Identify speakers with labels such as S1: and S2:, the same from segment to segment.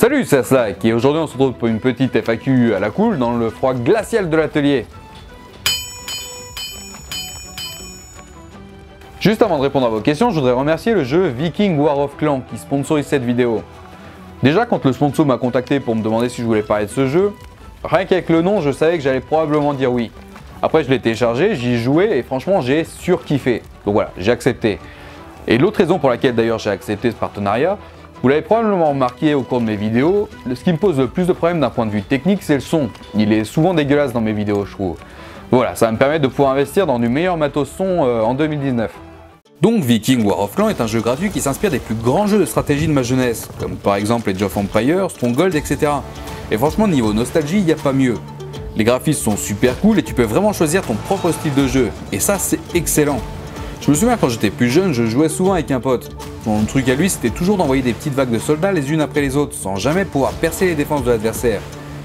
S1: Salut, c'est Aslak et aujourd'hui on se retrouve pour une petite FAQ à la cool dans le froid glacial de l'atelier. Juste avant de répondre à vos questions, je voudrais remercier le jeu Viking War of Clans qui sponsorise cette vidéo. Déjà quand le sponsor m'a contacté pour me demander si je voulais parler de ce jeu, rien qu'avec le nom je savais que j'allais probablement dire oui. Après je l'ai téléchargé, j'y ai joué et franchement j'ai surkiffé. Donc voilà, j'ai accepté. Et l'autre raison pour laquelle d'ailleurs j'ai accepté ce partenariat, vous l'avez probablement remarqué au cours de mes vidéos, ce qui me pose le plus de problèmes d'un point de vue technique, c'est le son. Il est souvent dégueulasse dans mes vidéos, je trouve. Voilà, ça va me permettre de pouvoir investir dans du meilleur matos son en 2019. Donc Viking War of Clans est un jeu gratuit qui s'inspire des plus grands jeux de stratégie de ma jeunesse, comme par exemple Age of Empires, Stronghold, etc. Et franchement, niveau nostalgie, il n'y a pas mieux. Les graphismes sont super cool et tu peux vraiment choisir ton propre style de jeu. Et ça, c'est excellent. Je me souviens quand j'étais plus jeune, je jouais souvent avec un pote. Son truc à lui, c'était toujours d'envoyer des petites vagues de soldats les unes après les autres, sans jamais pouvoir percer les défenses de l'adversaire,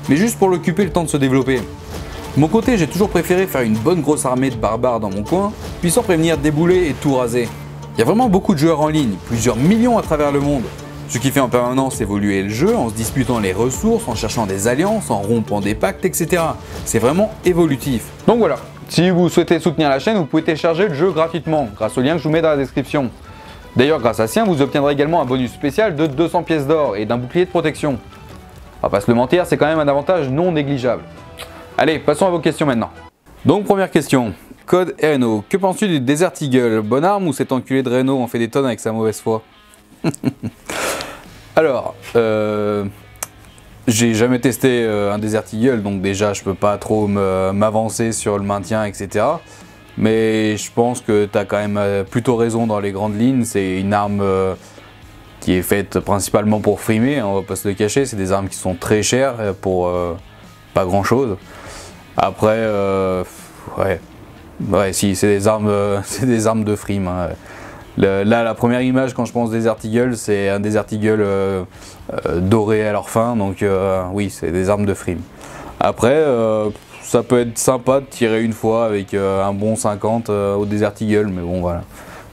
S1: mais juste pour l'occuper le temps de se développer. De mon côté, j'ai toujours préféré faire une bonne grosse armée de barbares dans mon coin, puis sans prévenir débouler et tout raser. Il y a vraiment beaucoup de joueurs en ligne, plusieurs millions à travers le monde, ce qui fait en permanence évoluer le jeu en se disputant les ressources, en cherchant des alliances, en rompant des pactes, etc. C'est vraiment évolutif. Donc voilà. Si vous souhaitez soutenir la chaîne, vous pouvez télécharger le jeu gratuitement grâce au lien que je vous mets dans la description. D'ailleurs, grâce à ce lien, vous obtiendrez également un bonus spécial de 200 pièces d'or et d'un bouclier de protection. On va pas se le mentir, c'est quand même un avantage non négligeable. Allez, passons à vos questions maintenant. Donc première question, Code Reno, que penses-tu du Desert Eagle? Bonne arme ou cet enculé de Reno en fait des tonnes avec sa mauvaise foi? Alors, j'ai jamais testé un Desert Eagle, donc déjà je peux pas trop m'avancer sur le maintien, etc. Mais je pense que tu as quand même plutôt raison dans les grandes lignes. C'est une arme qui est faite principalement pour frimer, on va pas se le cacher. C'est des armes qui sont très chères pour pas grand chose. Après, ouais, si, c'est des armes de frime. Hein. Là, la première image quand je pense Desert Eagle, c'est un Desert Eagle doré à leur fin, donc oui, c'est des armes de frime. Après, ça peut être sympa de tirer une fois avec un bon 50 au Desert Eagle, mais bon voilà.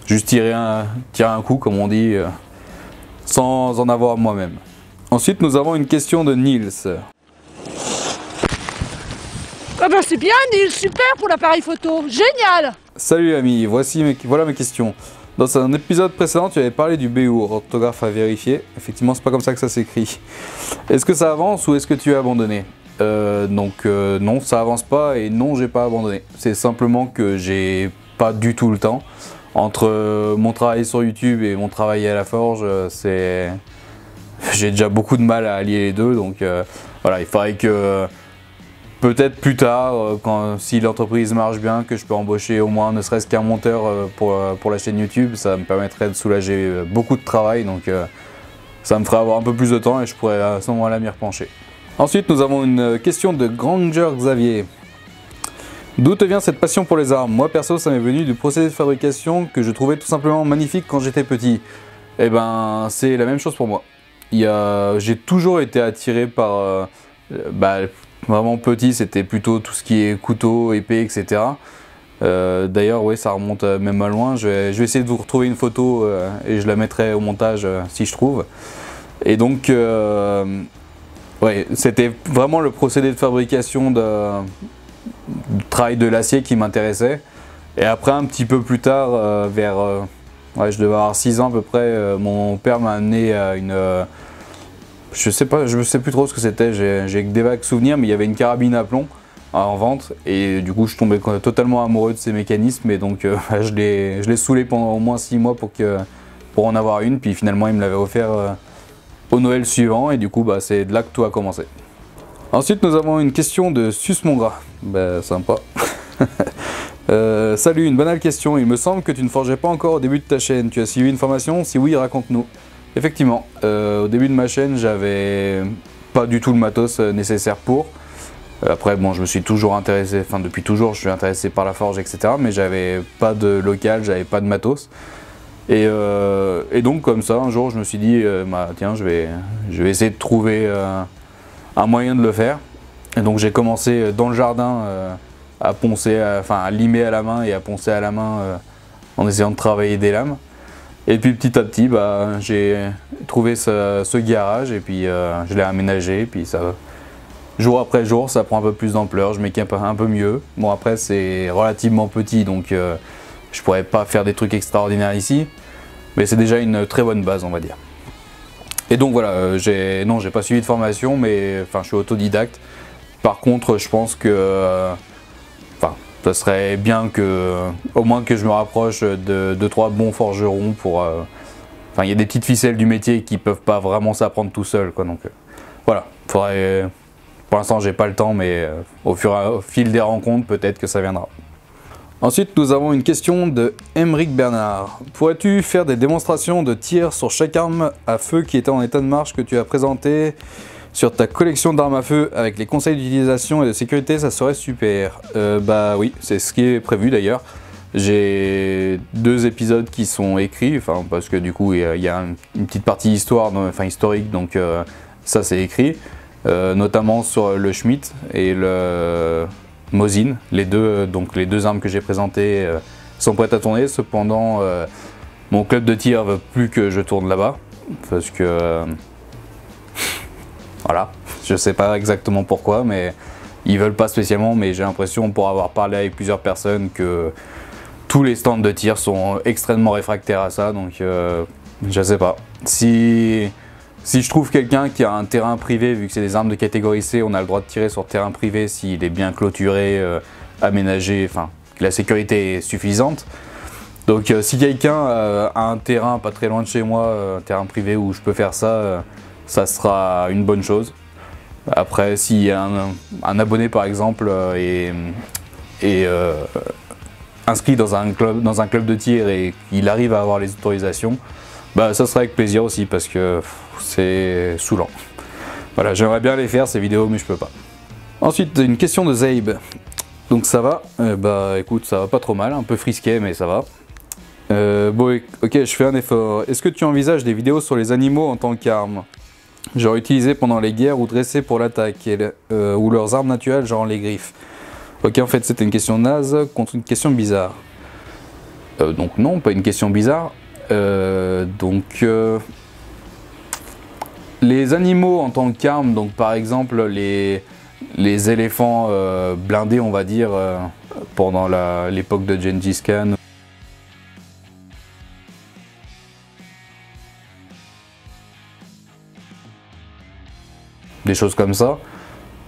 S1: Juste tirer un coup, comme on dit, sans en avoir moi-même. Ensuite, nous avons une question de Nils.
S2: Ah bah c'est bien Nils, super pour l'appareil photo, génial!
S1: Salut ami, voilà mes questions. Dans un épisode précédent, tu avais parlé du BO, orthographe à vérifier. Effectivement, c'est pas comme ça que ça s'écrit. Est-ce que ça avance ou est-ce que tu as abandonné? Non, ça avance pas et non, j'ai pas abandonné. C'est simplement que j'ai pas du tout le temps. Entre mon travail sur YouTube et mon travail à la forge, j'ai déjà beaucoup de mal à allier les deux. Donc voilà, il faudrait que peut-être plus tard, si l'entreprise marche bien, que je peux embaucher au moins ne serait-ce qu'un monteur pour la chaîne YouTube, ça me permettrait de soulager beaucoup de travail, donc ça me ferait avoir un peu plus de temps et je pourrais à ce moment-là m'y repencher. Ensuite, nous avons une question de Granger Xavier. D'où te vient cette passion pour les armes? Moi perso, ça m'est venu du procédé de fabrication que je trouvais tout simplement magnifique quand j'étais petit. Et ben, c'est la même chose pour moi. J'ai toujours été attiré par... vraiment petit, c'était plutôt tout ce qui est couteau, épée, etc. D'ailleurs, ouais, ça remonte même à loin. Je vais essayer de vous retrouver une photo et je la mettrai au montage si je trouve. Et donc, ouais, c'était vraiment le procédé de fabrication du travail de l'acier qui m'intéressait. Et après, un petit peu plus tard, ouais, je devais avoir 6 ans à peu près, mon père m'a amené à une... je sais plus trop ce que c'était, j'ai des vagues souvenirs, mais il y avait une carabine à plomb en vente et du coup je tombais totalement amoureux de ces mécanismes et donc je l'ai saoulé pendant au moins 6 mois pour en avoir une, puis finalement il me l'avait offert au Noël suivant et du coup c'est de là que tout a commencé. Ensuite nous avons une question de Sus mon gras, sympa. Salut, une banale question, il me semble que tu ne forgeais pas encore au début de ta chaîne, tu as suivi une formation? Si oui, raconte-nous. Effectivement, au début de ma chaîne, j'avais pas du tout le matos nécessaire pour. Après, bon, je me suis toujours intéressé, enfin depuis toujours, je suis intéressé par la forge, etc. Mais j'avais pas de local, j'avais pas de matos. Et donc comme ça, un jour, je me suis dit, tiens, je vais essayer de trouver un moyen de le faire. Et donc j'ai commencé dans le jardin à poncer, à limer à la main et à poncer à la main en essayant de travailler des lames. Et puis petit à petit, bah, j'ai trouvé ce garage et puis je l'ai aménagé. Et puis ça, jour après jour, ça prend un peu plus d'ampleur, je m'équipe un peu mieux. Bon après c'est relativement petit donc je pourrais pas faire des trucs extraordinaires ici. Mais c'est déjà une très bonne base on va dire. Et donc voilà, j'ai pas suivi de formation mais enfin je suis autodidacte. Par contre je pense que ça serait bien que au moins que je me rapproche de 3 bons forgerons pour... Enfin il y a des petites ficelles du métier qui peuvent pas vraiment s'apprendre tout seul quoi donc voilà, faudrait... Pour l'instant j'ai pas le temps mais au fil des rencontres peut-être que ça viendra. Ensuite nous avons une question de Emeric Bernard. Pourrais-tu faire des démonstrations de tir sur chaque arme à feu qui était en état de marche que tu as présenté sur ta collection d'armes à feu avec les conseils d'utilisation et de sécurité, ça serait super. Bah oui, c'est ce qui est prévu d'ailleurs. J'ai 2 épisodes qui sont écrits, enfin parce que du coup il y a une petite partie histoire, enfin historique, donc ça c'est écrit, notamment sur le Schmidt et le Mosin. Les deux armes que j'ai présentées sont prêtes à tourner. Cependant, mon club de tir veut plus que je tourne là-bas parce que voilà, je sais pas exactement pourquoi, mais ils veulent pas spécialement, mais j'ai l'impression, pour avoir parlé avec plusieurs personnes, que tous les stands de tir sont extrêmement réfractaires à ça, donc je sais pas. Si je trouve quelqu'un qui a un terrain privé, vu que c'est des armes de catégorie C, on a le droit de tirer sur terrain privé s'il est bien clôturé, aménagé, enfin, que la sécurité est suffisante. Donc si quelqu'un a un terrain pas très loin de chez moi, un terrain privé où je peux faire ça, ça sera une bonne chose. Après, si un abonné par exemple est inscrit dans un club de tir et qu'il arrive à avoir les autorisations, bah ça sera avec plaisir aussi parce que c'est saoulant. Voilà, j'aimerais bien les faire ces vidéos mais je peux pas. Ensuite, une question de Zabe. Donc ça va, bah écoute, ça va pas trop mal, un peu frisqué mais ça va. Bon, ok, je fais un effort. Est-ce que tu envisages des vidéos sur les animaux en tant qu'armes, genre utilisées pendant les guerres ou dressées pour l'attaque, ou leurs armes naturelles, genre les griffes? Ok, en fait c'était une question naze contre une question bizarre. Donc non, pas une question bizarre. Les animaux en tant qu'armes, donc par exemple les éléphants blindés on va dire, pendant l'époque de Gengis Khan. Des choses comme ça,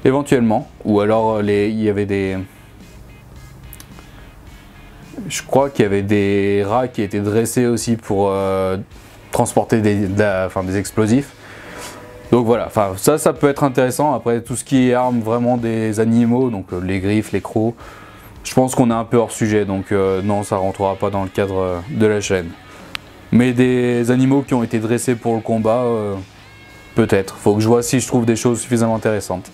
S1: éventuellement. Ou alors il y avait des... Je crois qu'il y avait des rats qui étaient dressés aussi pour transporter des explosifs. Donc voilà, ça peut être intéressant. Après tout ce qui est armes vraiment des animaux, donc les griffes, les crocs, je pense qu'on est un peu hors sujet, donc non, ça rentrera pas dans le cadre de la chaîne. Mais des animaux qui ont été dressés pour le combat, peut-être. Faut que je vois si je trouve des choses suffisamment intéressantes.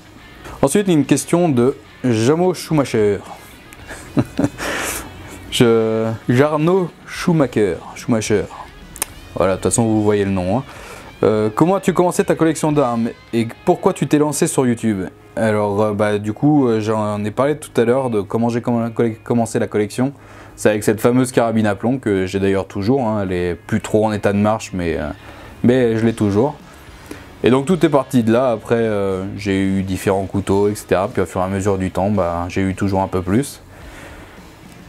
S1: Ensuite, une question de Jamo Schumacher. Jarno Schumacher. Voilà, de toute façon, vous voyez le nom. Hein. Comment as-tu commencé ta collection d'armes et pourquoi tu t'es lancé sur YouTube? Alors, du coup, j'en ai parlé tout à l'heure de comment j'ai commencé la collection. C'est avec cette fameuse carabine à plomb que j'ai d'ailleurs toujours. Hein. Elle est plus trop en état de marche, mais je l'ai toujours. Et donc tout est parti de là. Après j'ai eu différents couteaux, etc. Puis au fur et à mesure du temps, j'ai eu toujours un peu plus.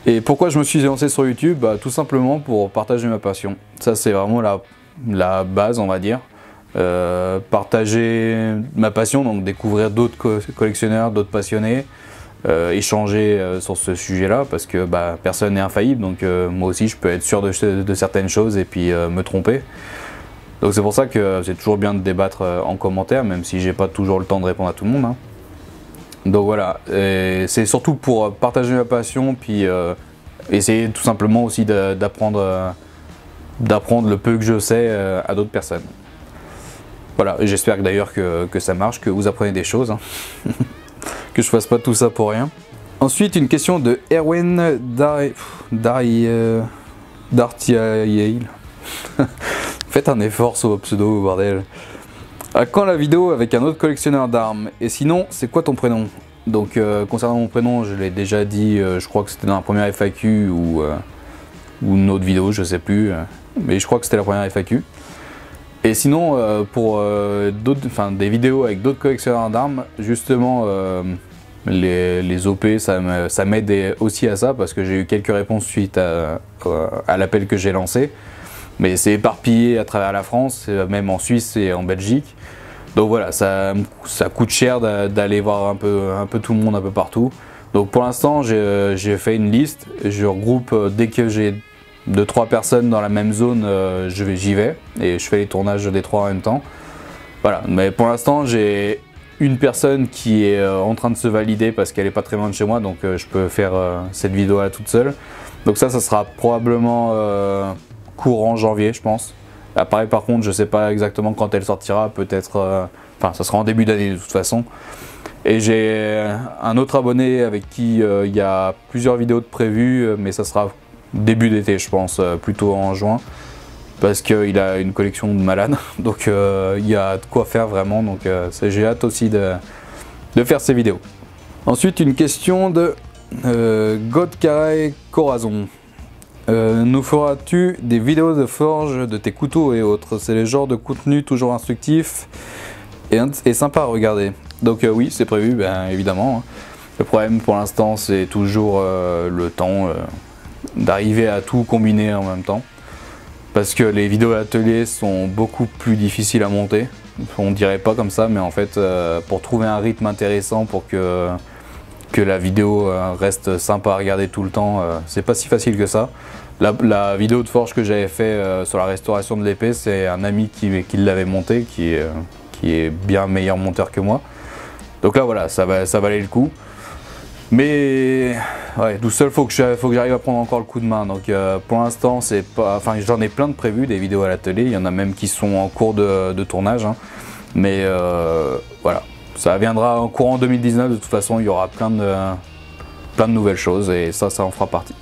S1: Et pourquoi je me suis lancé sur YouTube? Tout simplement pour partager ma passion. Ça c'est vraiment la base on va dire. Partager ma passion, donc découvrir d'autres collectionneurs, d'autres passionnés. Échanger sur ce sujet-là parce que personne n'est infaillible. Donc moi aussi je peux être sûr de certaines choses et puis me tromper. Donc c'est pour ça que c'est toujours bien de débattre en commentaire, même si j'ai pas toujours le temps de répondre à tout le monde. Hein. Donc voilà, c'est surtout pour partager ma passion, puis essayer tout simplement aussi d'apprendre le peu que je sais à d'autres personnes. Voilà, et j'espère d'ailleurs que ça marche, que vous apprenez des choses, hein. Que je fasse pas tout ça pour rien. Ensuite, une question de Erwin Dartiail. Faites un effort sur vos pseudos, bordel. À quand la vidéo avec un autre collectionneur d'armes? Et sinon, c'est quoi ton prénom? Donc, concernant mon prénom, je l'ai déjà dit, je crois que c'était dans la première FAQ ou une autre vidéo, je sais plus. mais je crois que c'était la première FAQ. Et sinon, pour des vidéos avec d'autres collectionneurs d'armes, justement, les OP, ça m'aide aussi à ça, parce que j'ai eu quelques réponses suite à l'appel que j'ai lancé. Mais c'est éparpillé à travers la France, même en Suisse et en Belgique. Donc voilà, ça coûte cher d'aller voir un peu tout le monde un peu partout. Donc pour l'instant, j'ai fait une liste, je regroupe dès que j'ai 2-3 personnes dans la même zone, j'y vais et je fais les tournages des 3 en même temps. Voilà, mais pour l'instant, j'ai une personne qui est en train de se valider parce qu'elle est pas très loin de chez moi, donc je peux faire cette vidéo là toute seule. Donc ça sera probablement courant janvier, je pense. Pareil, par contre, je sais pas exactement quand elle sortira, peut-être, ça sera en début d'année de toute façon. Et j'ai un autre abonné avec qui il y a plusieurs vidéos de prévues, mais ça sera début d'été, je pense, plutôt en juin, parce qu'il a une collection de malades, donc il y a de quoi faire vraiment, donc j'ai hâte aussi de faire ces vidéos. Ensuite, une question de Godkarai Corazon. Nous feras-tu des vidéos de forge de tes couteaux et autres? C'est le genre de contenu toujours instructif et sympa à regarder. Donc oui, c'est prévu, bien évidemment. Le problème pour l'instant, c'est toujours le temps d'arriver à tout combiner en même temps. Parce que les vidéos ateliers sont beaucoup plus difficiles à monter. On dirait pas comme ça, mais en fait, pour trouver un rythme intéressant pour que la vidéo reste sympa à regarder tout le temps, c'est pas si facile que ça. La vidéo de forge que j'avais fait sur la restauration de l'épée, c'est un ami qui l'avait montée, qui est bien meilleur monteur que moi. Donc là voilà, ça valait le coup. Mais ouais, tout seul, faut que j'arrive à prendre encore le coup de main. Donc pour l'instant, c'est pas, j'en ai plein de prévus des vidéos à l'atelier. Il y en a même qui sont en cours de tournage. Hein. Mais voilà, ça viendra en courant 2019. De toute façon, il y aura plein de nouvelles choses et ça en fera partie.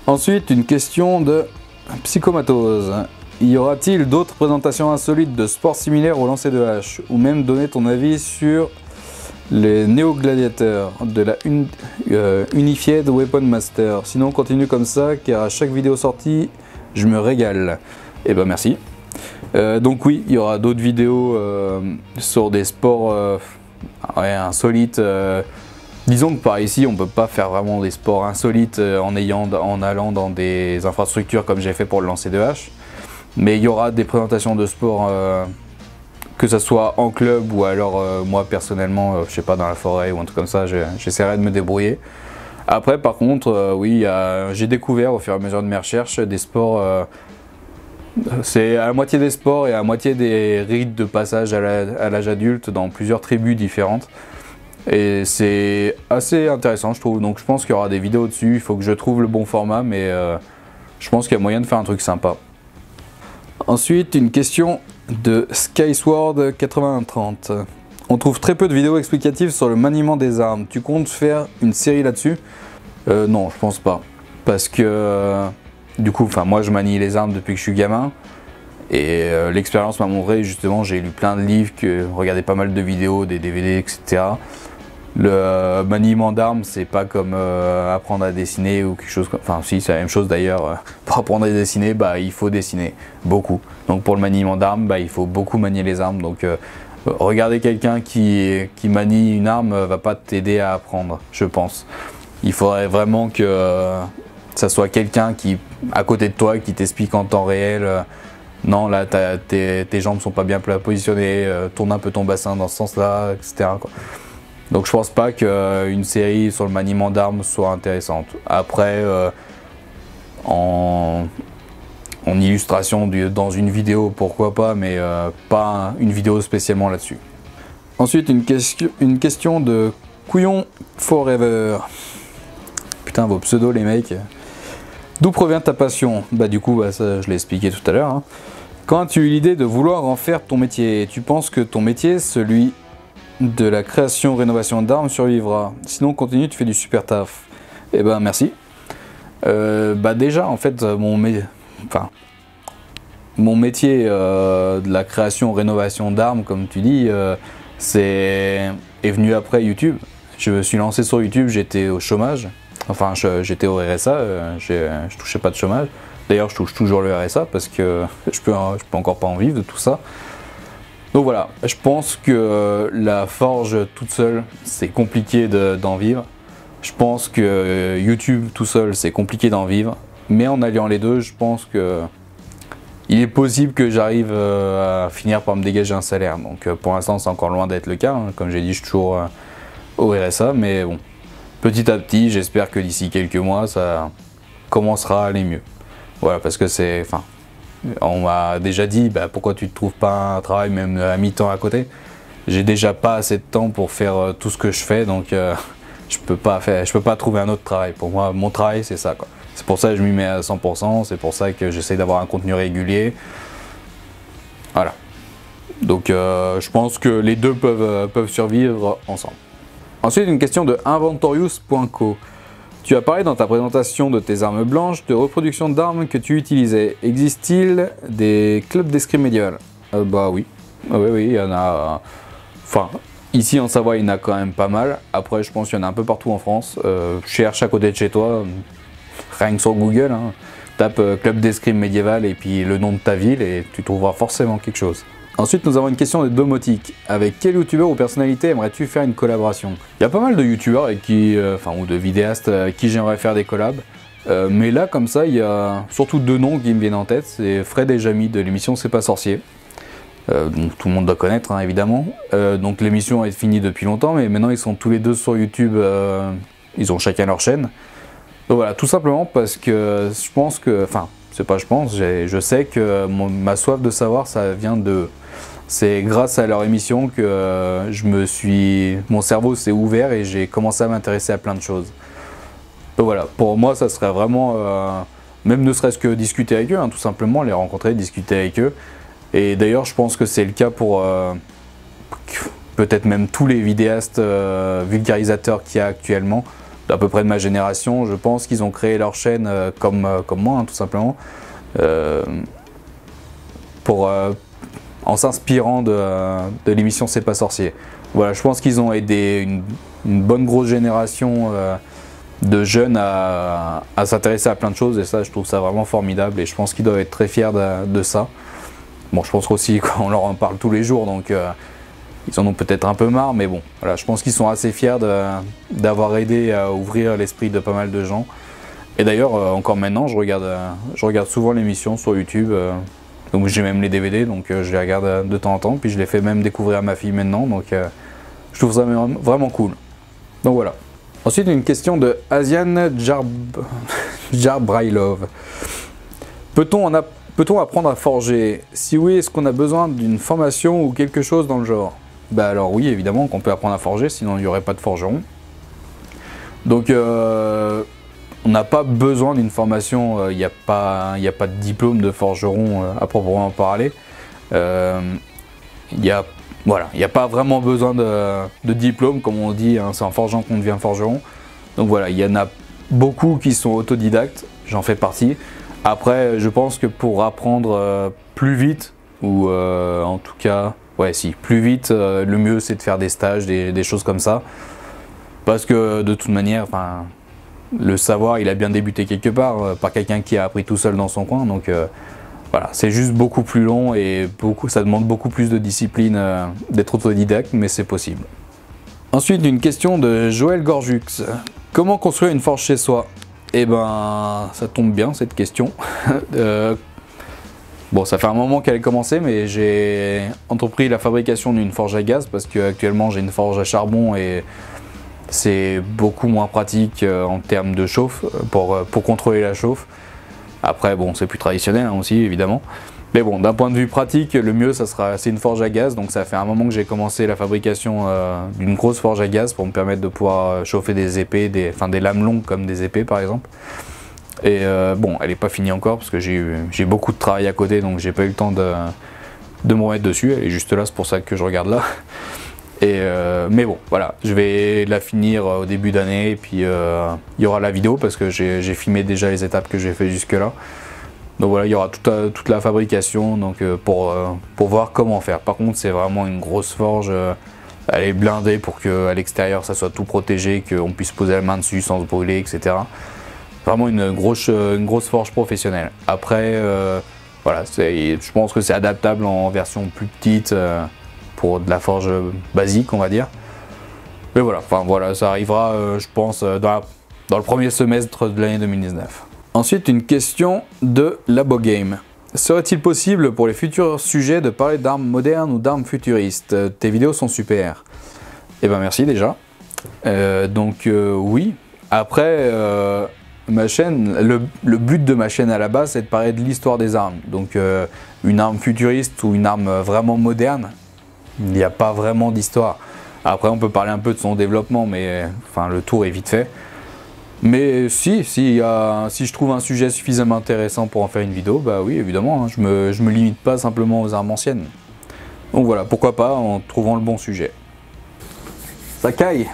S1: Ensuite, une question de Psychomatose. Y aura-t-il d'autres présentations insolites de sports similaires au lancer de hache? Ou même donner ton avis sur les néo-gladiateurs de la Unified Weapon Master? Sinon, continue comme ça, car à chaque vidéo sortie, je me régale. Et ben merci. Donc oui, il y aura d'autres vidéos sur des sports insolites. Disons que par ici, on ne peut pas faire vraiment des sports insolites en allant dans des infrastructures comme j'ai fait pour le lancer de hache. Mais il y aura des présentations de sport, que ce soit en club ou alors moi personnellement, je sais pas, dans la forêt ou un truc comme ça, j'essaierai de me débrouiller. Après par contre, oui, j'ai découvert au fur et à mesure de mes recherches des sports, c'est à la moitié des sports et à la moitié des rites de passage à l'âge adulte dans plusieurs tribus différentes. Et c'est assez intéressant je trouve, donc je pense qu'il y aura des vidéos dessus, il faut que je trouve le bon format, mais je pense qu'il y a moyen de faire un truc sympa. Ensuite, une question de Skysword 8030. On trouve très peu de vidéos explicatives sur le maniement des armes. Tu comptes faire une série là-dessus? Non, je pense pas. Parce que du coup, moi je manie les armes depuis que je suis gamin. Et l'expérience m'a montré, justement, j'ai lu plein de livres, regardé pas mal de vidéos, des DVD, etc. Le maniement d'armes, c'est pas comme apprendre à dessiner ou quelque chose comme... Enfin si, c'est la même chose d'ailleurs. Pour apprendre à dessiner, il faut dessiner beaucoup. Donc pour le maniement d'armes, il faut beaucoup manier les armes. Donc regarder quelqu'un qui manie une arme va pas t'aider à apprendre, je pense. Il faudrait vraiment que ça soit quelqu'un qui, à côté de toi, qui t'explique en temps réel. Non, là, tes jambes sont pas bien positionnées, tourne un peu ton bassin dans ce sens-là, etc. quoi. Donc je pense pas qu'une série sur le maniement d'armes soit intéressante. Après, en illustration dans une vidéo, pourquoi pas, mais pas une vidéo spécialement là-dessus. Ensuite, une question de Couillon Forever. Putain, vos pseudos les mecs. D'où provient ta passion? Du coup, ça, je l'ai expliqué tout à l'heure. Hein. Quand as-tu eu l'idée de vouloir en faire ton métier? Tu penses que ton métier, celui de la création-rénovation d'armes, survivra? Sinon, continue, tu fais du super taf. Eh ben, merci. Déjà, en fait, mon métier de la création-rénovation d'armes, comme tu dis, est venu après YouTube. Je me suis lancé sur YouTube, j'étais au chômage. Enfin, j'étais au RSA, je touchais pas de chômage. D'ailleurs, je touche toujours le RSA parce que je peux encore pas en vivre de tout ça. Donc voilà, je pense que la forge toute seule, c'est compliqué d'en vivre. Je pense que YouTube tout seul, c'est compliqué d'en vivre. Mais en alliant les deux, je pense que il est possible que j'arrive à finir par me dégager un salaire. Donc pour l'instant, c'est encore loin d'être le cas. Hein. Comme j'ai dit, je suis toujours au RSA. Mais bon, petit à petit, j'espère que d'ici quelques mois, ça commencera à aller mieux. Voilà, parce que c'est... Enfin, on m'a déjà dit, bah, pourquoi tu ne trouves pas un travail même à mi-temps à côté? J'ai déjà pas assez de temps pour faire tout ce que je fais. Donc je peux pas trouver un autre travail. Pour moi, mon travail, c'est ça, quoi. C'est pour ça que je m'y mets à 100%, c'est pour ça que j'essaie d'avoir un contenu régulier. Voilà. Donc je pense que les deux peuvent survivre ensemble. Ensuite, une question de inventorious.co. Tu as parlé dans ta présentation de tes armes blanches, de reproduction d'armes que tu utilisais. Existe-t-il des clubs d'escrime médiéval? Bah oui. Oui, il y en a... Enfin, ici en Savoie, il y en a quand même pas mal. Après, je pense qu'il y en a un peu partout en France. Cherche à côté de chez toi. Rien que sur Google, hein, tape club d'escrime médiéval et puis le nom de ta ville et tu trouveras forcément quelque chose. Ensuite, nous avons une question de domotique. Avec quel youtubeur ou personnalité aimerais-tu faire une collaboration? Il y a pas mal de youtubeurs avec qui, ou de vidéastes avec qui j'aimerais faire des collabs. Mais là, comme ça, il y a surtout deux noms qui me viennent en tête. C'est Fred et Jamie de l'émission C'est pas sorcier. Donc tout le monde doit connaître, hein, évidemment. Donc l'émission est finie depuis longtemps, mais maintenant ils sont tous les deux sur YouTube. Ils ont chacun leur chaîne. Donc voilà, tout simplement parce que je pense que, enfin, c'est pas je pense, je sais que ma soif de savoir, ça vient de... C'est grâce à leur émission que mon cerveau s'est ouvert et j'ai commencé à m'intéresser à plein de choses. Donc voilà, pour moi, ça serait vraiment, même ne serait-ce que discuter avec eux, hein, tout simplement, les rencontrer, discuter avec eux. Et d'ailleurs, je pense que c'est le cas pour peut-être même tous les vidéastes vulgarisateurs qu'il y a actuellement. D'à peu près de ma génération, je pense qu'ils ont créé leur chaîne comme moi, hein, tout simplement, en s'inspirant de l'émission C'est pas sorcier. Voilà, je pense qu'ils ont aidé une bonne grosse génération de jeunes à s'intéresser à plein de choses et ça, je trouve ça vraiment formidable et je pense qu'ils doivent être très fiers de ça. Bon, je pense aussi qu'on leur en parle tous les jours, donc... Ils en ont peut-être un peu marre, mais bon, voilà, je pense qu'ils sont assez fiers d'avoir aidé à ouvrir l'esprit de pas mal de gens. Et d'ailleurs, encore maintenant, je regarde souvent l'émission sur YouTube. Donc j'ai même les DVD, donc je les regarde de temps en temps. Puis je les fais même découvrir à ma fille maintenant, donc je trouve ça vraiment cool. Donc voilà. Ensuite, une question de Asian Jarbrailov. Peut-on apprendre à forger? Si oui, est-ce qu'on a besoin d'une formation ou quelque chose dans le genre? Bah alors oui, évidemment qu'on peut apprendre à forger, sinon il n'y aurait pas de forgeron. Donc on n'a pas besoin d'une formation, il n'y a pas de diplôme de forgeron à proprement parler. Il n'y a pas vraiment besoin de diplôme, comme on dit, hein, c'est en forgeant qu'on devient forgeron. Donc voilà, il y en a beaucoup qui sont autodidactes, j'en fais partie. Après, je pense que pour apprendre plus vite, ou en tout cas, ouais si, plus vite, le mieux c'est de faire des stages, des choses comme ça. Parce que de toute manière, enfin, le savoir, il a bien débuté quelque part, par quelqu'un qui a appris tout seul dans son coin. Donc voilà, c'est juste beaucoup plus long et ça demande beaucoup plus de discipline d'être autodidacte, mais c'est possible. Ensuite, une question de Joël Gorjux. Comment construire une forge chez soi? Eh ben, ça tombe bien cette question. Bon, ça fait un moment qu'elle a commencé, mais j'ai entrepris la fabrication d'une forge à gaz parce qu'actuellement j'ai une forge à charbon et c'est beaucoup moins pratique en termes de chauffe pour contrôler la chauffe. Après, bon, c'est plus traditionnel hein, aussi, évidemment. Mais bon, d'un point de vue pratique, le mieux, c'est une forge à gaz. Donc ça fait un moment que j'ai commencé la fabrication d'une grosse forge à gaz pour me permettre de pouvoir chauffer des épées, des lames longues comme des épées par exemple. Et bon, elle n'est pas finie encore parce que j'ai beaucoup de travail à côté, donc j'ai pas eu le temps de me remettre dessus. Elle est juste là, c'est pour ça que je regarde là. Et mais bon, voilà, je vais la finir au début d'année et puis il y aura la vidéo parce que j'ai filmé déjà les étapes que j'ai fait jusque là. Donc voilà, il y aura toute la fabrication donc, pour voir comment faire. Par contre, c'est vraiment une grosse forge. Elle est blindée pour qu'à l'extérieur, ça soit tout protégé, qu'on puisse poser la main dessus sans se brûler, etc. vraiment une grosse forge professionnelle. Après, voilà, je pense que c'est adaptable en version plus petite pour de la forge basique, on va dire. Mais voilà, enfin voilà, ça arrivera, je pense, dans le premier semestre de l'année 2019. Ensuite, une question de LaboGame. Serait-il possible pour les futurs sujets de parler d'armes modernes ou d'armes futuristes? Tes vidéos sont super. Eh ben merci déjà. Oui. Après, ma chaîne, le but de ma chaîne à la base, c'est de parler de l'histoire des armes. Donc une arme futuriste ou une arme vraiment moderne, il n'y a pas vraiment d'histoire. Après, on peut parler un peu de son développement, mais enfin, le tour est vite fait. Mais si je trouve un sujet suffisamment intéressant pour en faire une vidéo, bah oui, évidemment, hein, je me limite pas simplement aux armes anciennes. Donc voilà, pourquoi pas en trouvant le bon sujet. Ça caille.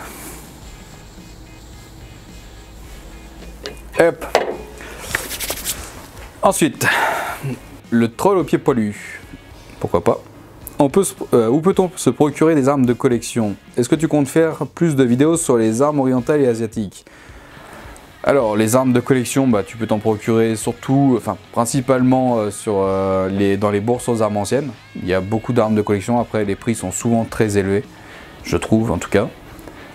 S1: Hop. Ensuite, le troll au pied poilu. Pourquoi pas. Où peut-on se procurer des armes de collection? Est-ce que tu comptes faire plus de vidéos sur les armes orientales et asiatiques? Alors, les armes de collection, bah, tu peux t'en procurer surtout, enfin principalement dans les bourses aux armes anciennes. Il y a beaucoup d'armes de collection, après les prix sont souvent très élevés, je trouve en tout cas.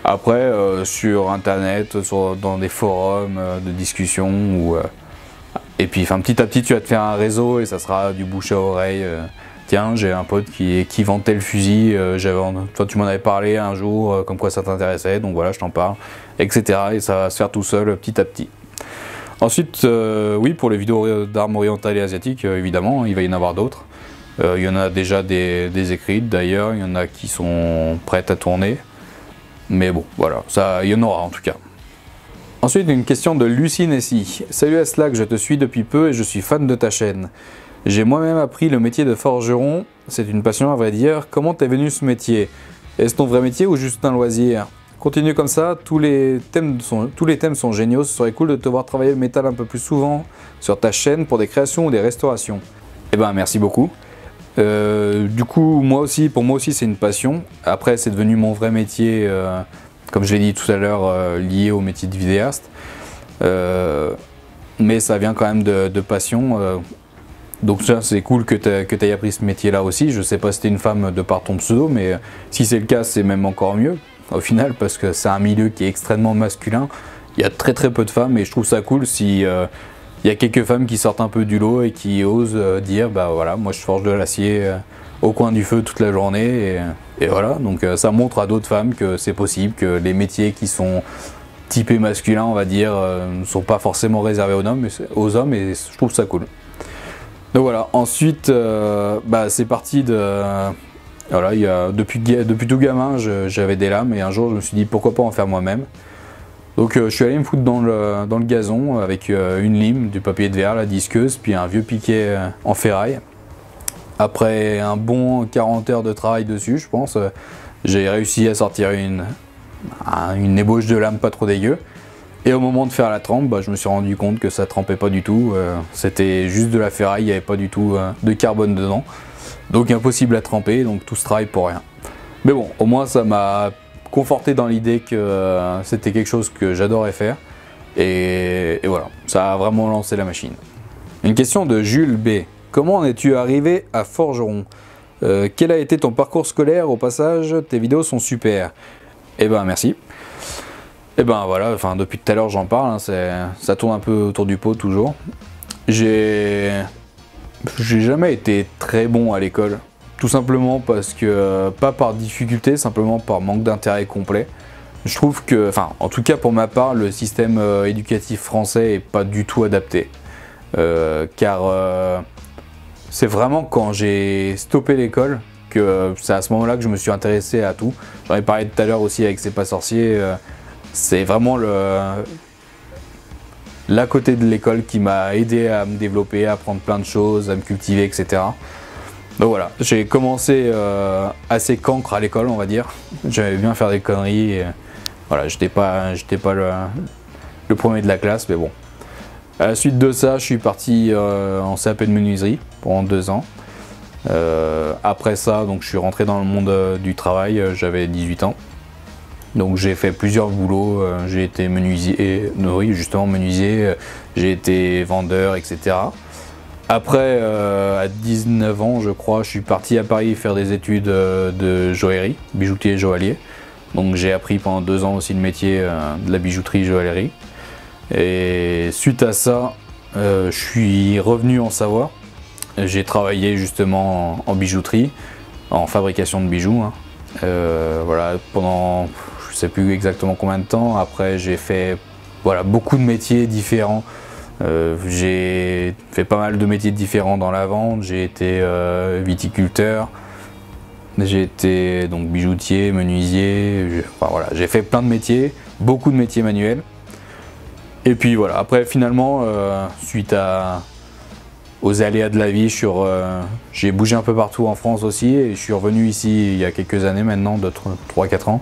S1: Après, sur internet, dans des forums de discussion, et puis petit à petit tu vas te faire un réseau et ça sera du bouche à oreille. Tiens, j'ai un pote qui vend tel fusil, toi tu m'en avais parlé un jour, comme quoi ça t'intéressait, donc voilà, je t'en parle, etc. Et ça va se faire tout seul, petit à petit. Ensuite, oui, pour les vidéos d'armes orientales et asiatiques, évidemment, il va y en avoir d'autres. Il y en a déjà des écrites, d'ailleurs, il y en a qui sont prêtes à tourner. Mais bon, voilà, ça, il y en aura en tout cas. Ensuite, une question de Lucie Nessie. Salut Aslak, je te suis depuis peu et je suis fan de ta chaîne. J'ai moi-même appris le métier de forgeron, c'est une passion à vrai dire. Comment t'es venu ce métier? Est-ce ton vrai métier ou juste un loisir? Continue comme ça, tous les thèmes sont géniaux, ce serait cool de te voir travailler le métal un peu plus souvent sur ta chaîne pour des créations ou des restaurations. Eh ben merci beaucoup. Du coup, pour moi aussi c'est une passion. Après c'est devenu mon vrai métier, comme je l'ai dit tout à l'heure, lié au métier de vidéaste. Mais ça vient quand même de passion. Donc ça c'est cool que tu aies appris ce métier là aussi. Je sais pas si t'es une femme de par ton pseudo, mais si c'est le cas c'est même encore mieux au final, parce que c'est un milieu qui est extrêmement masculin. Il y a très peu de femmes et je trouve ça cool si il y a quelques femmes qui sortent un peu du lot et qui osent dire bah voilà, moi je forge de l'acier au coin du feu toute la journée et voilà. Donc ça montre à d'autres femmes que c'est possible, que les métiers qui sont typés masculins on va dire ne sont pas forcément réservés aux hommes et je trouve ça cool. Donc voilà, ensuite c'est parti de... Voilà, depuis tout gamin j'avais des lames et un jour je me suis dit pourquoi pas en faire moi-même. Donc je suis allé me foutre dans le gazon avec une lime, du papier de verre, la disqueuse, puis un vieux piquet en ferraille. Après un bon 40 heures de travail dessus, je pense, j'ai réussi à sortir une ébauche de lame pas trop dégueu. Et au moment de faire la trempe, je me suis rendu compte que ça trempait pas du tout, c'était juste de la ferraille, il n'y avait pas du tout de carbone dedans. Donc impossible à tremper, donc tout ce travail pour rien. Mais bon, au moins ça m'a conforté dans l'idée que c'était quelque chose que j'adorais faire. Et voilà, ça a vraiment lancé la machine. Une question de Jules B. Comment en es-tu arrivé à forgeron? Quel a été ton parcours scolaire au passage? Tes vidéos sont super. Eh ben merci. Et ben voilà, enfin depuis tout à l'heure j'en parle, hein, ça tourne un peu autour du pot toujours. J'ai jamais été très bon à l'école, tout simplement parce que, pas par difficulté, simplement par manque d'intérêt complet. Je trouve que, enfin en tout cas pour ma part, le système éducatif français est pas du tout adapté. Car c'est vraiment quand j'ai stoppé l'école que c'est à ce moment-là que je me suis intéressé à tout. J'en ai parlé tout à l'heure aussi avec C'est pas sorcier. C'est vraiment l'à côté de l'école qui m'a aidé à me développer, à apprendre plein de choses, à me cultiver, etc. Donc voilà, j'ai commencé assez cancre à l'école, on va dire. J'aimais bien faire des conneries. Et, voilà, j'étais pas le premier de la classe, mais bon. À la suite de ça, je suis parti en CAP de menuiserie pendant 2 ans. Après ça, donc, je suis rentré dans le monde du travail, j'avais 18 ans. Donc j'ai fait plusieurs boulots, j'ai été menuisier, oui justement menuisier, j'ai été vendeur, etc. Après, à 19 ans, je crois, je suis parti à Paris faire des études de joaillerie, bijoutier et joaillier. Donc j'ai appris pendant 2 ans aussi le métier de la bijouterie et joaillerie. Et suite à ça, je suis revenu en Savoie. J'ai travaillé justement en bijouterie, en fabrication de bijoux. Hein. Voilà, pendant je sais plus exactement combien de temps. Après, j'ai fait voilà, beaucoup de métiers différents. J'ai fait pas mal de métiers différents dans la vente. J'ai été viticulteur, j'ai été donc bijoutier, menuisier. Enfin, voilà, j'ai fait plein de métiers, beaucoup de métiers manuels. Et puis voilà, après finalement, suite aux aléas de la vie, j'ai bougé un peu partout en France aussi et je suis revenu ici il y a quelques années maintenant, 3-4 ans.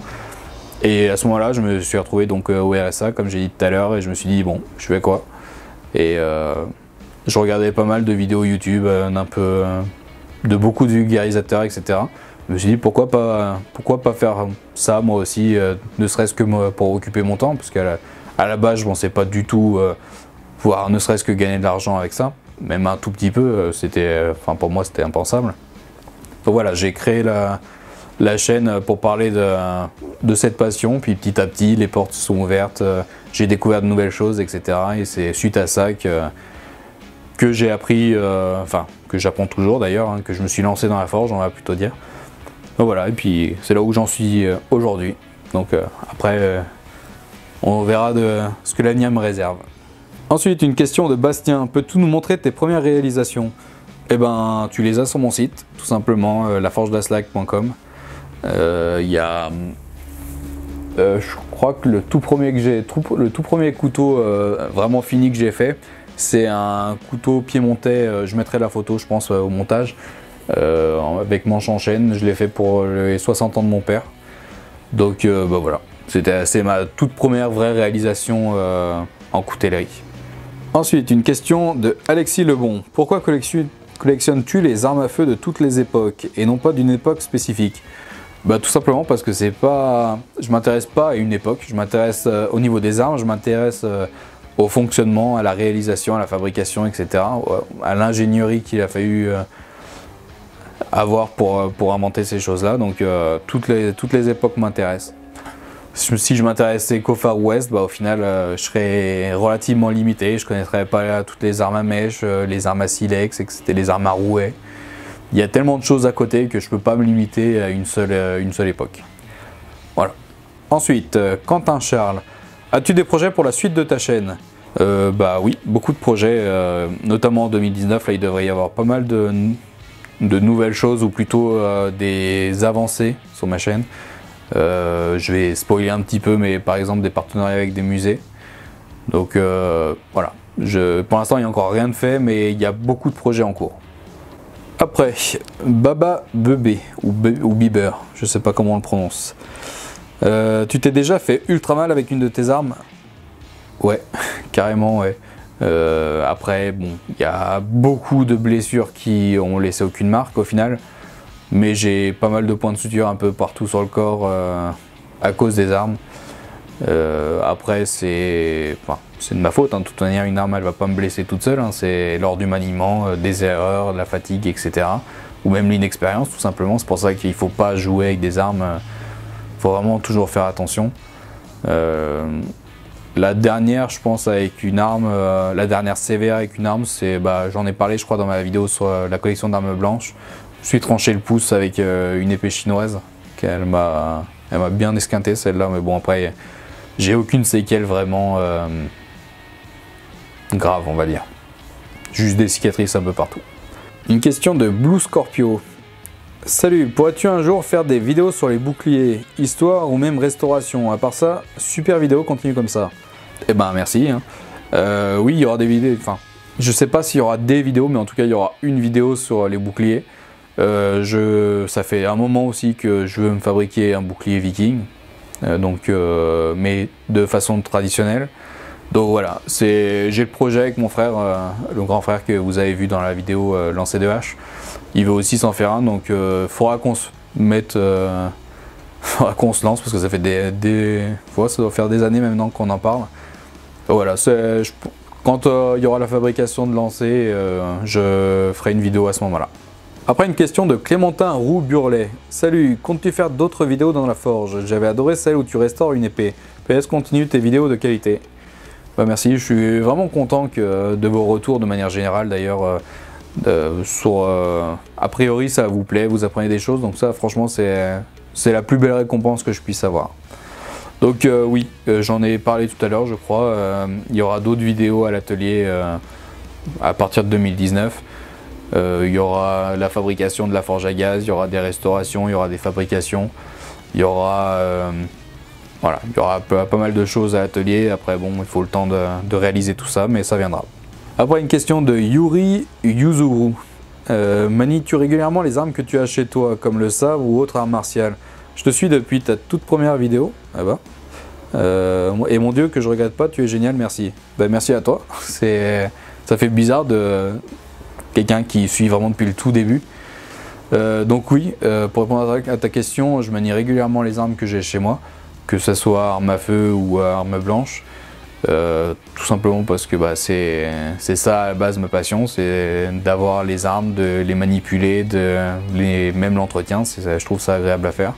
S1: Et à ce moment-là, je me suis retrouvé donc au RSA, comme j'ai dit tout à l'heure, et je me suis dit bon, je fais quoi? Et je regardais pas mal de vidéos YouTube, de beaucoup de vulgarisateurs, etc. Je me suis dit pourquoi pas faire ça moi aussi, ne serait-ce que pour occuper mon temps, parce qu'à la base je pensais pas du tout pouvoir ne serait-ce que gagner de l'argent avec ça, même un tout petit peu, pour moi c'était impensable. Donc voilà, j'ai créé la chaîne pour parler de cette passion, puis petit à petit les portes sont ouvertes, j'ai découvert de nouvelles choses, etc. Et c'est suite à ça que j'ai appris, que j'apprends toujours d'ailleurs, hein, que je me suis lancé dans la forge, on va plutôt dire. Donc voilà, et puis c'est là où j'en suis aujourd'hui. Donc après, on verra de ce que l'avenir me réserve. Ensuite, une question de Bastien. Peux-tu nous montrer tes premières réalisations? Eh ben, tu les as sur mon site, tout simplement, laforgedaslac.com. Je crois que le tout premier couteau vraiment fini que j'ai fait, c'est un couteau piémontais. Je mettrai la photo, je pense, au montage. Avec manche en chêne, je l'ai fait pour les 60 ans de mon père. Donc voilà, c'est ma toute première vraie réalisation en coutellerie. Ensuite, une question de Alexis Lebon. Pourquoi collectionnes-tu les armes à feu de toutes les époques et non pas d'une époque spécifique? Bah, tout simplement parce que je m'intéresse pas à une époque, je m'intéresse au niveau des armes, je m'intéresse au fonctionnement, à la réalisation, à la fabrication, etc. À l'ingénierie qu'il a fallu avoir pour inventer ces choses-là. Donc toutes les époques m'intéressent. Si je m'intéressais qu'au Far West, bah, au final je serais relativement limité. Je ne connaîtrais pas toutes les armes à mèche, les armes à silex, etc., les armes à rouet. Il y a tellement de choses à côté que je ne peux pas me limiter à une seule époque. Voilà. Ensuite, Quentin Charles, as-tu des projets pour la suite de ta chaîne? Bah oui, beaucoup de projets, notamment en 2019. Là, il devrait y avoir pas mal de nouvelles choses, ou plutôt des avancées sur ma chaîne. Je vais spoiler un petit peu, mais par exemple des partenariats avec des musées. Donc voilà, pour l'instant il n'y a encore rien de fait, mais il y a beaucoup de projets en cours. Après, Baba Bebé ou Bieber, je sais pas comment on le prononce. Tu t'es déjà fait ultra mal avec une de tes armes? Ouais, carrément ouais. Après, bon, il y a beaucoup de blessures qui ont laissé aucune marque au final. Mais j'ai pas mal de points de suture un peu partout sur le corps à cause des armes. Après, c'est de ma faute, hein. De toute manière, une arme elle va pas me blesser toute seule, hein. C'est lors du maniement, des erreurs, de la fatigue, etc. Ou même l'inexpérience tout simplement. C'est pour ça qu'il faut pas jouer avec des armes. Faut vraiment toujours faire attention. La dernière, je pense, avec une arme, la dernière sévère avec une arme, c'est, j'en ai parlé je crois dans ma vidéo sur la collection d'armes blanches. Je suis tranché le pouce avec une épée chinoise. Elle m'a bien esquinté celle-là, mais bon après j'ai aucune séquelle vraiment grave, on va dire. Juste des cicatrices un peu partout. Une question de Blue Scorpio. Salut, pourrais-tu un jour faire des vidéos sur les boucliers, histoire ou même restauration? À part ça, super vidéo, continue comme ça. Eh ben merci. Hein. Oui, il y aura des vidéos, je sais pas s'il y aura des vidéos, mais en tout cas il y aura une vidéo sur les boucliers. Ça fait un moment aussi que je veux me fabriquer un bouclier viking, mais de façon traditionnelle. Donc voilà, j'ai le projet avec mon frère, le grand frère que vous avez vu dans la vidéo lancer de hache. Il veut aussi s'en faire un, donc faudra qu'on se mette faudra qu'on se lance parce que ça fait ça doit faire des années maintenant qu'on en parle. Voilà, quand il y aura la fabrication de lancer, je ferai une vidéo à ce moment-là. Après, une question de Clémentin Roux-Burlet. Salut, comptes-tu faire d'autres vidéos dans la forge? J'avais adoré celle où tu restaures une épée. PS, continue tes vidéos de qualité. Bah merci, je suis vraiment content de vos retours de manière générale d'ailleurs. A priori ça vous plaît, vous apprenez des choses, donc ça franchement c'est la plus belle récompense que je puisse avoir. Donc oui, j'en ai parlé tout à l'heure je crois, il y aura d'autres vidéos à l'atelier à partir de 2019. Il y aura la fabrication de la forge à gaz, il y aura des restaurations, il y aura des fabrications, il y aura voilà, il y aura pas mal de choses à l'atelier. Après bon, il faut le temps de réaliser tout ça, mais ça viendra. Après, une question de Yuri Yuzuru. Manies-tu régulièrement les armes que tu as chez toi, comme le sabre ou autre arme martiale? Je te suis depuis ta toute première vidéo. Ah bah. Et mon Dieu, que je regrette pas, tu es génial, merci. Bah, merci à toi. Ça fait bizarre de quelqu'un qui suit vraiment depuis le tout début. Donc oui, pour répondre à ta question, je manie régulièrement les armes que j'ai chez moi, que ce soit arme à feu ou arme blanche. Tout simplement parce que bah, c'est ça à la base ma passion, c'est d'avoir les armes, de les manipuler, même l'entretien, je trouve ça agréable à faire.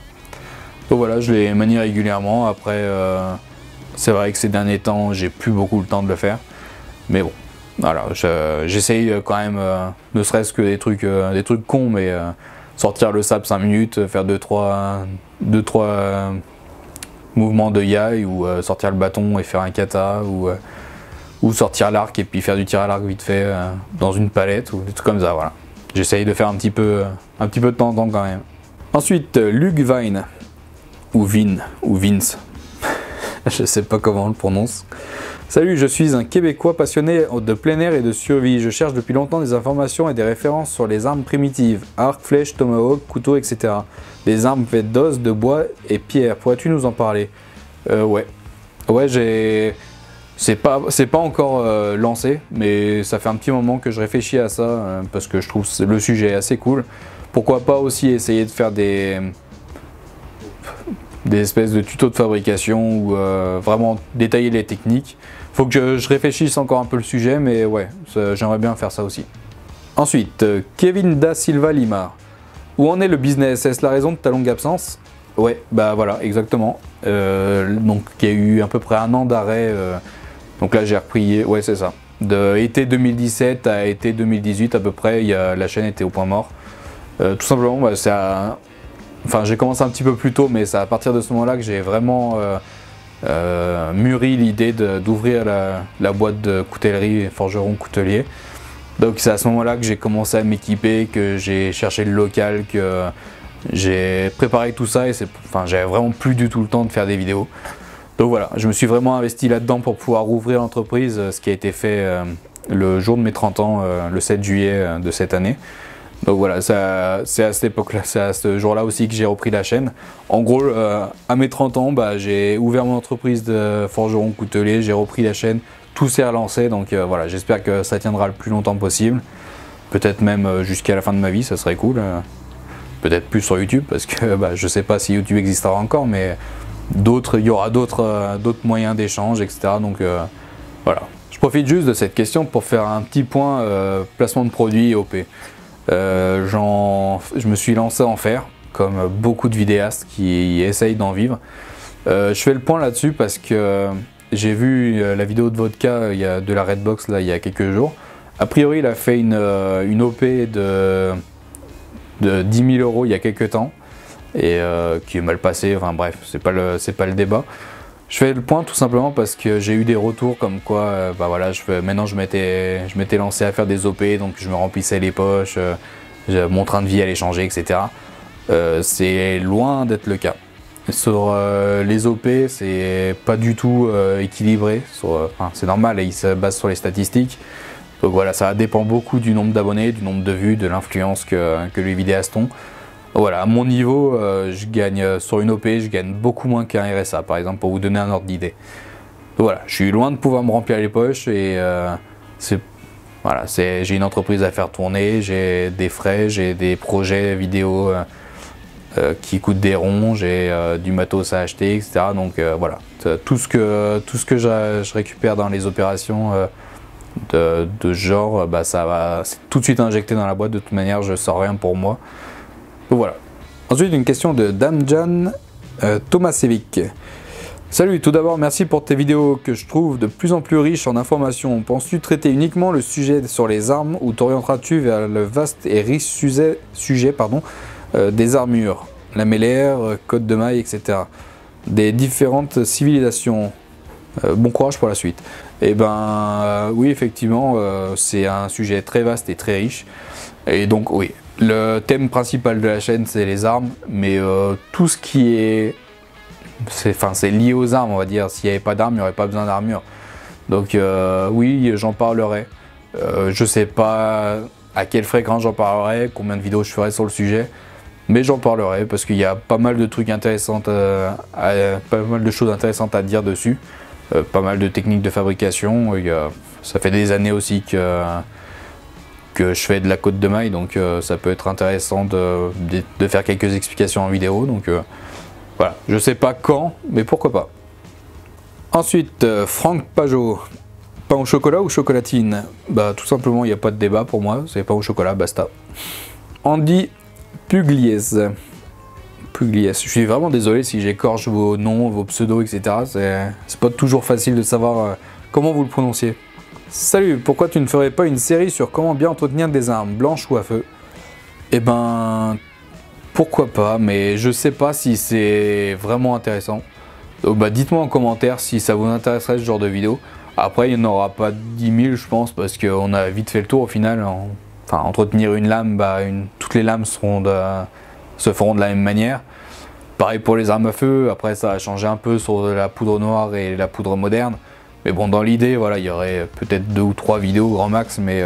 S1: Donc voilà, je les manie régulièrement. Après c'est vrai que ces derniers temps j'ai plus beaucoup le temps de le faire, mais bon voilà, j'essaye quand même, ne serait-ce que des trucs cons, mais sortir le sabre 5 minutes, faire 2-3 mouvement de yai ou sortir le bâton et faire un kata ou sortir l'arc et puis faire du tir à l'arc vite fait dans une palette ou des trucs comme ça, voilà. J'essaye de faire un petit peu de temps en temps quand même. Ensuite, Luke Vine ou Vince, je sais pas comment on le prononce. Salut, je suis un Québécois passionné de plein air et de survie. Je cherche depuis longtemps des informations et des références sur les armes primitives, arc, flèche, tomahawk, couteau, etc. Des armes faites d'os, de bois et pierre. Pourrais-tu nous en parler? Ouais, c'est pas encore lancé, mais ça fait un petit moment que je réfléchis à ça parce que je trouve le sujet assez cool. Pourquoi pas aussi essayer de faire des espèces de tutos de fabrication ou vraiment détailler les techniques. Faut que je réfléchisse encore un peu le sujet, mais ouais, j'aimerais bien faire ça aussi. Ensuite, Kevin Da Silva Lima. Où en est le business? Est-ce la raison de ta longue absence? Ouais, bah voilà, exactement. Donc il y a eu à peu près un an d'arrêt. Donc là j'ai repris, ouais c'est ça. De été 2017 à été 2018 à peu près, la chaîne était au point mort. Tout simplement, bah, enfin j'ai commencé un petit peu plus tôt, mais c'est à partir de ce moment-là que j'ai vraiment mûri l'idée d'ouvrir la boîte de coutellerie forgeron coutelier. Donc c'est à ce moment-là que j'ai commencé à m'équiper, que j'ai cherché le local, que j'ai préparé tout ça et j'avais vraiment plus du tout le temps de faire des vidéos. Donc voilà, je me suis vraiment investi là-dedans pour pouvoir rouvrir l'entreprise, ce qui a été fait le jour de mes 30 ans, le 7 juillet de cette année. Donc voilà, c'est à cette époque-là, c'est à ce jour-là aussi que j'ai repris la chaîne. En gros, à mes 30 ans, bah, j'ai ouvert mon entreprise de forgeron coutelier, j'ai repris la chaîne, tout s'est relancé. Donc voilà, j'espère que ça tiendra le plus longtemps possible. Peut-être même jusqu'à la fin de ma vie, ça serait cool. Peut-être plus sur YouTube, parce que bah, je sais pas si YouTube existera encore, mais il y aura d'autres moyens d'échange, etc. Donc voilà. Je profite juste de cette question pour faire un petit point placement de produits et OP. Je me suis lancé en faire, comme beaucoup de vidéastes qui essayent d'en vivre. Je fais le point là-dessus parce que j'ai vu la vidéo de Vodka de la Redbox là, il y a quelques jours. A priori, il a fait une OP de 10 000 € il y a quelques temps et qui est mal passée. Enfin bref, c'est pas le débat. Je fais le point tout simplement parce que j'ai eu des retours comme quoi, bah voilà, maintenant je m'étais lancé à faire des OP, donc je me remplissais les poches, mon train de vie allait changer, etc. C'est loin d'être le cas. Sur les OP, c'est pas du tout équilibré, c'est normal, il se base sur les statistiques. Donc voilà, ça dépend beaucoup du nombre d'abonnés, du nombre de vues, de l'influence que les vidéastes ont. Voilà, à mon niveau, je gagne sur une OP, je gagne beaucoup moins qu'un RSA, par exemple, pour vous donner un ordre d'idée. Voilà, je suis loin de pouvoir me remplir les poches et voilà, j'ai une entreprise à faire tourner, j'ai des frais, j'ai des projets vidéo qui coûtent des ronds, j'ai du matos à acheter, etc. Donc voilà, tout ce que je récupère dans les opérations de genre, bah, ça va tout de suite injecté dans la boîte. De toute manière, je sors rien pour moi. Donc voilà. Ensuite, une question de Damjan Tomasevic. Salut, tout d'abord merci pour tes vidéos que je trouve de plus en plus riches en informations. Penses-tu traiter uniquement le sujet sur les armes ou t'orienteras-tu vers le vaste et riche sujet des armures, la mêlée, code de maille, etc. des différentes civilisations? Bon courage pour la suite. Et ben oui, effectivement, c'est un sujet très vaste et très riche. Et donc oui, le thème principal de la chaîne c'est les armes, mais tout ce qui est c'est lié aux armes, on va dire. S'il n'y avait pas d'armes, il n'y aurait pas besoin d'armure. Donc oui, j'en parlerai. Je sais pas à quelle fréquence j'en parlerai, combien de vidéos je ferai sur le sujet, mais j'en parlerai parce qu'il y a pas mal de trucs intéressants, pas mal de choses intéressantes à dire dessus, pas mal de techniques de fabrication. Ça fait des années aussi que je fais de la côte de maille, donc ça peut être intéressant de faire quelques explications en vidéo. Donc voilà, je sais pas quand, mais pourquoi pas. Ensuite, Franck Pajot. Pain au chocolat ou chocolatine? Bah tout simplement, il n'y a pas de débat pour moi, c'est pain au chocolat, basta. Andy Pugliese. Je suis vraiment désolé si j'écorche vos noms, vos pseudos, etc. C'est pas toujours facile de savoir comment vous le prononciez. Salut, pourquoi tu ne ferais pas une série sur comment bien entretenir des armes, blanches ou à feu? Eh ben... pourquoi pas, mais je sais pas si c'est vraiment intéressant. Donc bah dites-moi en commentaire si ça vous intéresserait ce genre de vidéo. Après il n'y en aura pas 10 000 je pense, parce qu'on a vite fait le tour au final. Enfin, entretenir une lame, bah, toutes les lames se feront de la même manière. Pareil pour les armes à feu, après ça a changé un peu sur la poudre noire et la poudre moderne. Mais bon, dans l'idée, voilà, il y aurait peut-être 2 ou 3 vidéos grand max, mais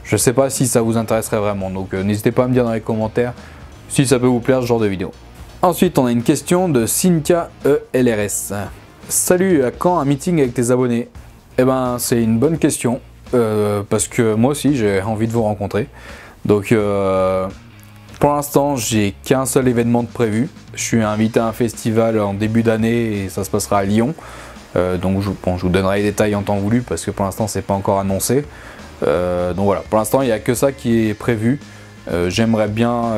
S1: je sais pas si ça vous intéresserait vraiment. Donc n'hésitez pas à me dire dans les commentaires si ça peut vous plaire ce genre de vidéo. Ensuite, on a une question de Cynthia ELRS. Salut, à quand un meeting avec tes abonnés? Eh ben, c'est une bonne question, parce que moi aussi j'ai envie de vous rencontrer. Donc, pour l'instant, j'ai qu'un seul événement de prévu. Je suis invité à un festival en début d'année et ça se passera à Lyon. Donc, je vous donnerai les détails en temps voulu, parce que pour l'instant, c'est pas encore annoncé. Donc voilà, pour l'instant, il n'y a que ça qui est prévu. J'aimerais bien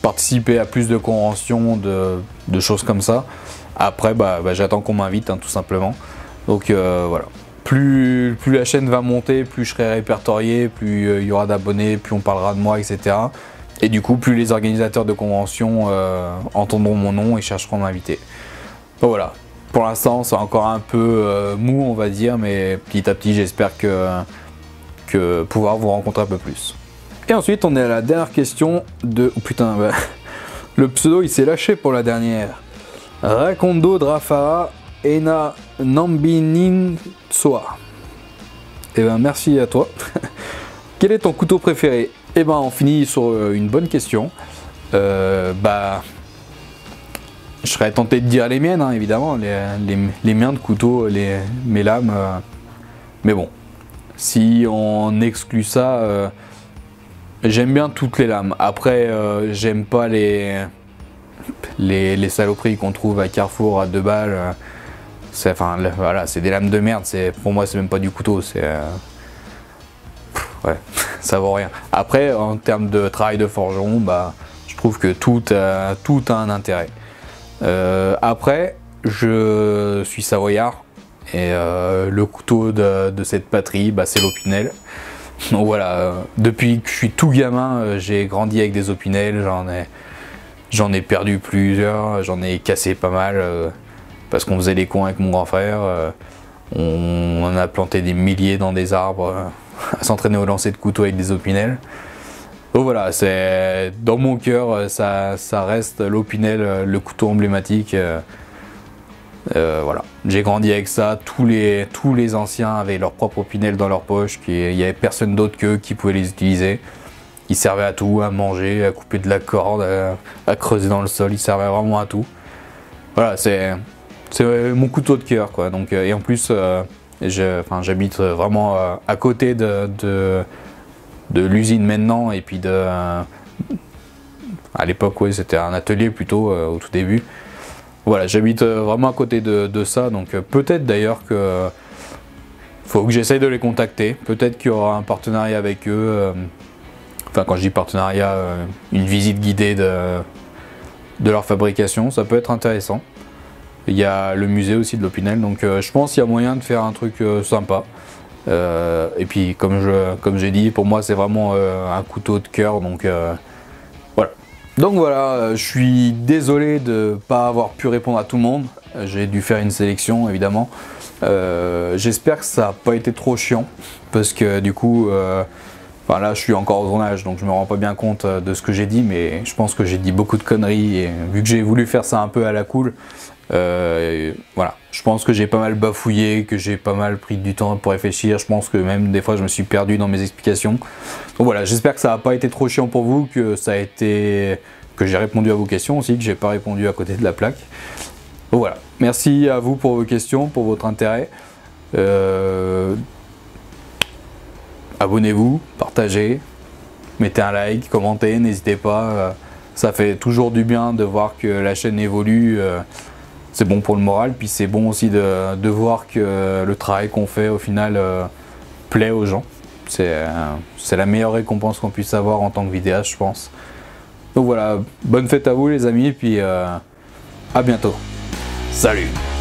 S1: participer à plus de conventions, de choses comme ça. Après, j'attends qu'on m'invite, hein, tout simplement. Donc voilà, plus la chaîne va monter, plus je serai répertorié, plus il y aura d'abonnés, plus on parlera de moi, etc. Et du coup, plus les organisateurs de conventions entendront mon nom et chercheront à m'inviter. Donc voilà, pour l'instant, c'est encore un peu mou, on va dire, mais petit à petit, j'espère que pouvoir vous rencontrer un peu plus. Et ensuite, on est à la dernière question de... Oh putain, le pseudo, il s'est lâché pour la dernière. Rakondo Drafara Ena Nambinin Soa. Eh ben, merci à toi. Quel est ton couteau préféré? Eh ben, on finit sur une bonne question. Je serais tenté de dire les miennes, hein, évidemment. Les miens de couteau, mes lames. Mais bon, si on exclut ça... j'aime bien toutes les lames. Après, j'aime pas les saloperies qu'on trouve à Carrefour à 2 balles. Voilà, c'est des lames de merde. Pour moi, c'est même pas du couteau. Ouais, ça vaut rien. Après, en termes de travail de forgeron, je trouve que tout a un intérêt. Après, je suis savoyard et le couteau de cette patrie, c'est l'Opinel. Donc voilà, depuis que je suis tout gamin, j'ai grandi avec des Opinel, j'en ai perdu plusieurs, j'en ai cassé pas mal, parce qu'on faisait les cons avec mon grand frère, on a planté des milliers dans des arbres, à s'entraîner au lancer de couteau avec des Opinel. Donc voilà, dans mon cœur, ça reste l'Opinel, le couteau emblématique. Voilà, j'ai grandi avec ça, tous les anciens avaient leur propre Opinel dans leur poche, il n'y avait personne d'autre qu'eux qui pouvait les utiliser. Ils servaient à tout, à manger, à couper de la corde, à creuser dans le sol, ils servaient vraiment à tout. Voilà, c'est mon couteau de cœur, quoi. Donc, et en plus, j'habite vraiment à côté de l'usine maintenant, et puis À l'époque, oui, c'était un atelier plutôt au tout début. Voilà, j'habite vraiment à côté de ça, donc peut-être d'ailleurs que faut que j'essaye de les contacter. Peut-être qu'il y aura un partenariat avec eux. Enfin, quand je dis partenariat, une visite guidée de leur fabrication, ça peut être intéressant. Il y a le musée aussi de l'Opinel, donc je pense qu'il y a moyen de faire un truc sympa. Et puis comme j'ai dit, pour moi c'est vraiment un couteau de cœur, donc voilà. Donc voilà, je suis désolé de ne pas avoir pu répondre à tout le monde. J'ai dû faire une sélection évidemment. J'espère que ça n'a pas été trop chiant, parce que du coup, enfin là je suis encore au tournage, donc je me rends pas bien compte de ce que j'ai dit, mais je pense que j'ai dit beaucoup de conneries, et vu que j'ai voulu faire ça un peu à la cool, voilà, je pense que j'ai pas mal bafouillé, que j'ai pas mal pris du temps pour réfléchir. Je pense que même des fois je me suis perdu dans mes explications. Donc voilà, j'espère que ça n'a pas été trop chiant pour vous, que ça a été, que j'ai répondu à vos questions aussi, que j'ai pas répondu à côté de la plaque. Donc voilà, merci à vous pour vos questions, pour votre intérêt. Abonnez-vous, partagez, mettez un like, commentez, n'hésitez pas. Ça fait toujours du bien de voir que la chaîne évolue. C'est bon pour le moral, puis c'est bon aussi de voir que le travail qu'on fait au final plaît aux gens. C'est la meilleure récompense qu'on puisse avoir en tant que vidéaste, je pense. Donc voilà, bonne fête à vous les amis, puis à bientôt. Salut!